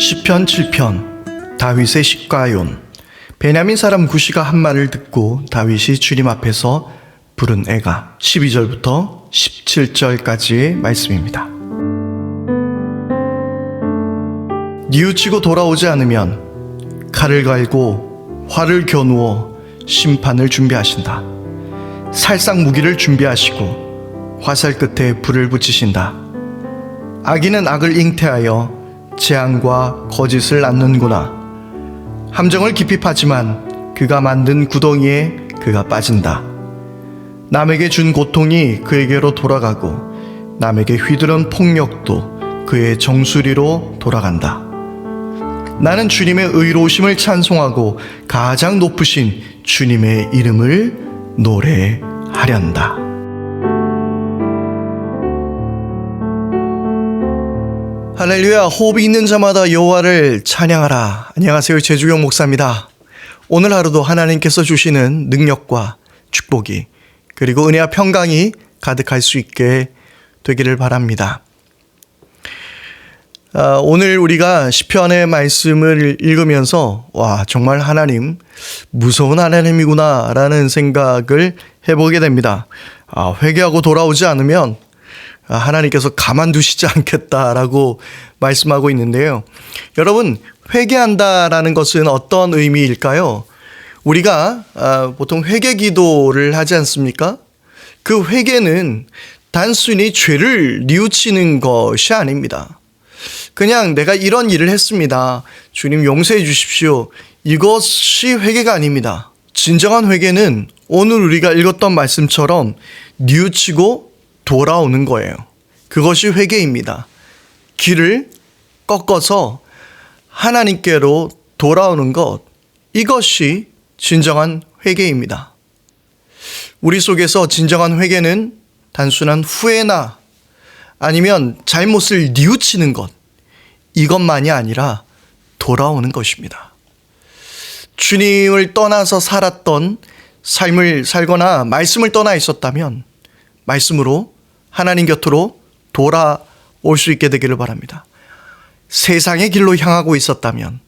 시편 7편 다윗의 시가연. 베냐민 사람 구시가 한 말을 듣고 다윗이 주님 앞에서 부른 애가 12절부터 17절까지의 말씀입니다. 뉘우치고 돌아오지 않으면 칼을 갈고 활을 겨누어 심판을 준비하신다. 살상 무기를 준비하시고 화살 끝에 불을 붙이신다. 악인은 악을 잉태하여 재앙과 거짓을 낳는구나. 함정을 깊이 파지만 그가 만든 구덩이에 그가 빠진다. 남에게 준 고통이 그에게로 돌아가고 남에게 휘두른 폭력도 그의 정수리로 돌아간다. 나는 주님의 의로우심을 찬송하고 가장 높으신 주님의 이름을 노래하련다. 할렐루야. 호흡이 있는 자마다 여호와를 찬양하라. 안녕하세요, 제주경 목사입니다. 오늘 하루도 하나님께서 주시는 능력과 축복이 그리고 은혜와 평강이 가득할 수 있게 되기를 바랍니다. 오늘 우리가 시편의 말씀을 읽으면서 정말 하나님 무서운 하나님이구나 라는 생각을 해보게 됩니다. 회개하고 돌아오지 않으면 하나님께서 가만두시지 않겠다라고 말씀하고 있는데요. 여러분, 회개한다라는 것은 어떤 의미일까요? 우리가 보통 회개 기도를 하지 않습니까? 그 회개는 단순히 죄를 뉘우치는 것이 아닙니다. 그냥 내가 이런 일을 했습니다. 주님 용서해 주십시오. 이것이 회개가 아닙니다. 진정한 회개는 오늘 우리가 읽었던 말씀처럼 뉘우치고 돌아오는 거예요. 그것이 회개입니다. 길을 꺾어서 하나님께로 돌아오는 것, 이것이 진정한 회개입니다. 우리 속에서 진정한 회개는 단순한 후회나 아니면 잘못을 뉘우치는 것, 이것만이 아니라 돌아오는 것입니다. 주님을 떠나서 살았던 삶을 살거나 말씀을 떠나 있었다면 말씀으로 하나님 곁으로 돌아올 수 있게 되기를 바랍니다. 세상의 길로 향하고 있었다면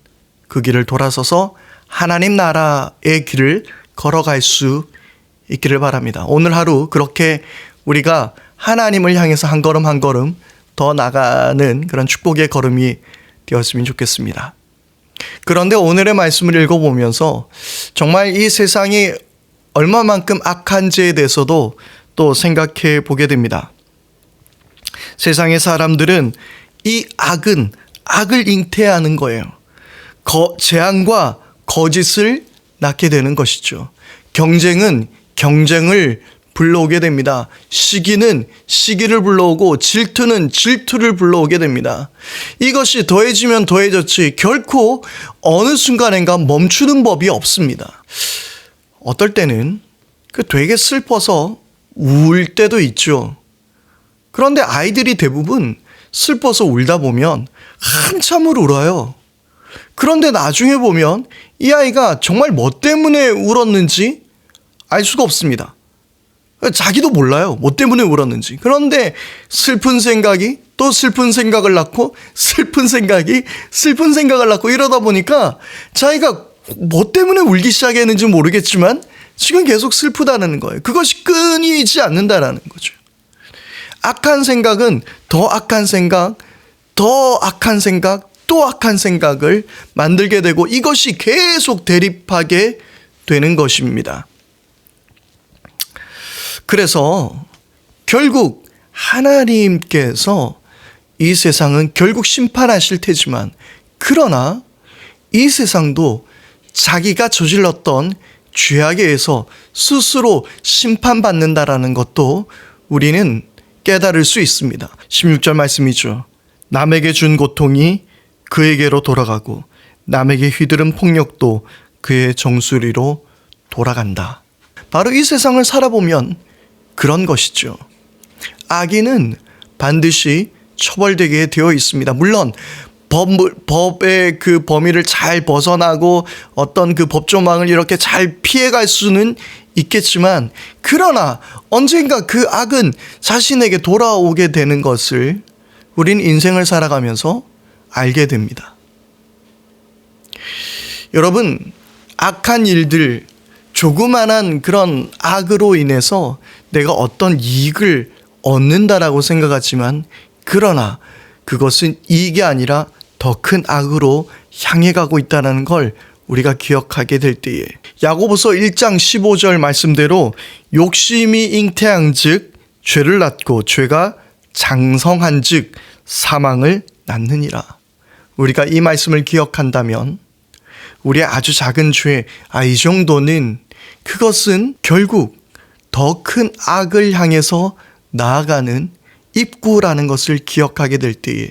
그 길을 돌아서서 하나님 나라의 길을 걸어갈 수 있기를 바랍니다. 오늘 하루 그렇게 우리가 하나님을 향해서 한 걸음 한 걸음 더 나가는 그런 축복의 걸음이 되었으면 좋겠습니다. 그런데 오늘의 말씀을 읽어보면서 정말 이 세상이 얼마만큼 악한지에 대해서도 또 생각해 보게 됩니다. 세상의 사람들은 이 악을 잉태하는 거예요. 재앙과 거짓을 낳게 되는 것이죠. 경쟁은 경쟁을 불러오게 됩니다. 시기는 시기를 불러오고 질투는 질투를 불러오게 됩니다. 이것이 더해지면 더해졌지 결코 어느 순간인가 멈추는 법이 없습니다. 어떨 때는 되게 슬퍼서 울 때도 있죠. 그런데 아이들이 대부분 슬퍼서 울다 보면 한참을 울어요. 그런데 나중에 보면 이 아이가 정말 뭐 때문에 울었는지 알 수가 없습니다. 자기도 몰라요. 뭐 때문에 울었는지. 그런데 슬픈 생각이 또 슬픈 생각을 낳고 슬픈 생각이 슬픈 생각을 낳고 이러다 보니까 자기가 뭐 때문에 울기 시작했는지 모르겠지만 지금 계속 슬프다는 거예요. 그것이 끊이지 않는다라는 거죠. 악한 생각은 더 악한 생각, 더 악한 생각, 또 악한 생각을 만들게 되고 이것이 계속 대립하게 되는 것입니다. 그래서 결국 하나님께서 이 세상은 결국 심판하실 테지만 그러나 이 세상도 자기가 저질렀던 죄악에 의해서 스스로 심판받는다라는 것도 우리는 깨달을 수 있습니다. 16절 말씀이죠. 남에게 준 고통이 그에게로 돌아가고 남에게 휘두른 폭력도 그의 정수리로 돌아간다. 바로 이 세상을 살아보면 그런 것이죠. 악인은 반드시 처벌되게 되어 있습니다. 물론 법의 그 범위를 잘 벗어나고 어떤 그 법조망을 이렇게 잘 피해갈 수는 있겠지만 그러나 언젠가 그 악은 자신에게 돌아오게 되는 것을 우린 인생을 살아가면서 알게 됩니다. 여러분, 악한 일들, 조그만한 그런 악으로 인해서 내가 어떤 이익을 얻는다라고 생각하지만, 그러나 그것은 이익이 아니라 더 큰 악으로 향해 가고 있다는 걸 우리가 기억하게 될 때에, 야고보서 1장 15절 말씀대로 욕심이 잉태한즉 죄를 낳고 죄가 장성한즉 사망을 낳느니라. 우리가 이 말씀을 기억한다면 우리의 아주 작은 죄, 이 정도는, 그것은 결국 더 큰 악을 향해서 나아가는 입구라는 것을 기억하게 될 때에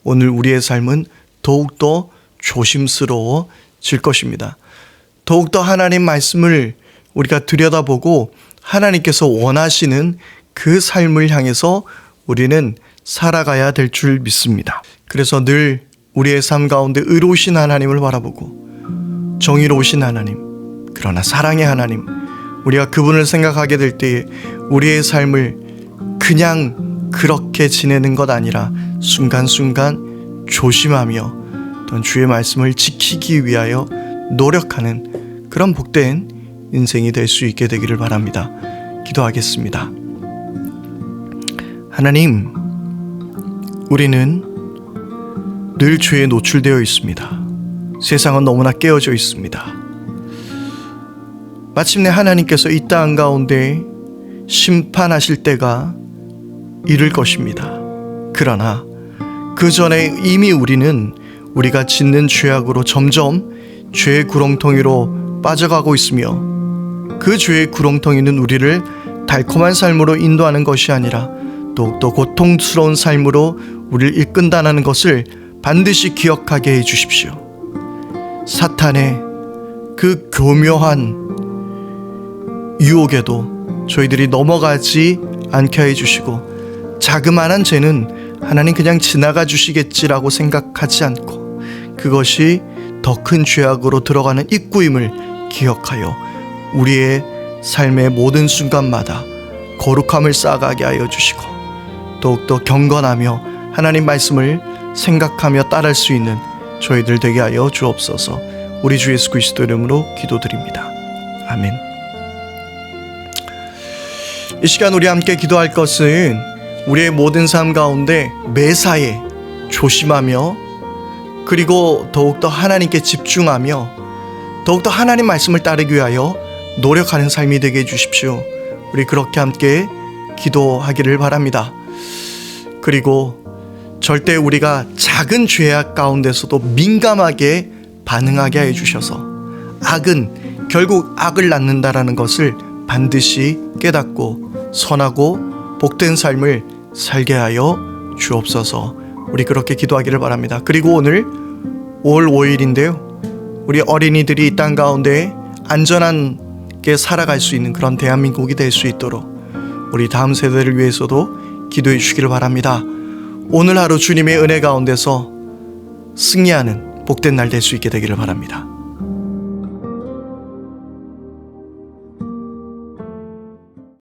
오늘 우리의 삶은 더욱더 조심스러워질 것입니다. 더욱더 하나님 말씀을 우리가 들여다보고 하나님께서 원하시는 그 삶을 향해서 우리는 살아가야 될 줄 믿습니다. 그래서 늘 우리의 삶 가운데 의로우신 하나님을 바라보고 정의로우신 하나님, 그러나 사랑의 하나님, 우리가 그분을 생각하게 될 때에 우리의 삶을 그냥 그렇게 지내는 것 아니라 순간순간 조심하며 또 주의 말씀을 지키기 위하여 노력하는 그런 복된 인생이 될 수 있게 되기를 바랍니다. 기도하겠습니다. 하나님, 우리는 늘 죄에 노출되어 있습니다. 세상은 너무나 깨어져 있습니다. 마침내 하나님께서 이 땅 가운데 심판하실 때가 이를 것입니다. 그러나 그 전에 이미 우리는 우리가 짓는 죄악으로 점점 죄의 구렁텅이로 빠져가고 있으며, 그 죄의 구렁텅이는 우리를 달콤한 삶으로 인도하는 것이 아니라 더욱더 고통스러운 삶으로 우리를 이끈다는 것을 반드시 기억하게 해 주십시오. 사탄의 그 교묘한 유혹에도 저희들이 넘어가지 않게 해 주시고, 자그마한 죄는 하나님 그냥 지나가 주시겠지라고 생각하지 않고 그것이 더 큰 죄악으로 들어가는 입구임을 기억하여 우리의 삶의 모든 순간마다 거룩함을 쌓아가게 하여 주시고, 더욱더 경건하며 하나님 말씀을 생각하며 따를 수 있는 저희들 되게 하여 주옵소서. 우리 주 예수 그리스도 이름으로 기도드립니다. 아멘. 이 시간 우리 함께 기도할 것은 우리의 모든 삶 가운데 매사에 조심하며, 그리고 더욱더 하나님께 집중하며 더욱더 하나님 말씀을 따르기 위하여 노력하는 삶이 되게 해주십시오. 우리 그렇게 함께 기도하기를 바랍니다. 그리고 절대 우리가 작은 죄악 가운데서도 민감하게 반응하게 해주셔서 악은 결국 악을 낳는다라는 것을 반드시 깨닫고 선하고 복된 삶을 살게 하여 주옵소서. 우리 그렇게 기도하기를 바랍니다. 그리고 오늘 5월 5일인데요. 우리 어린이들이 이 땅 가운데 안전하게 살아갈 수 있는 그런 대한민국이 될 수 있도록 우리 다음 세대를 위해서도 기도해 주시기를 바랍니다. 오늘 하루 주님의 은혜 가운데서 승리하는 복된 날 될 수 있게 되기를 바랍니다.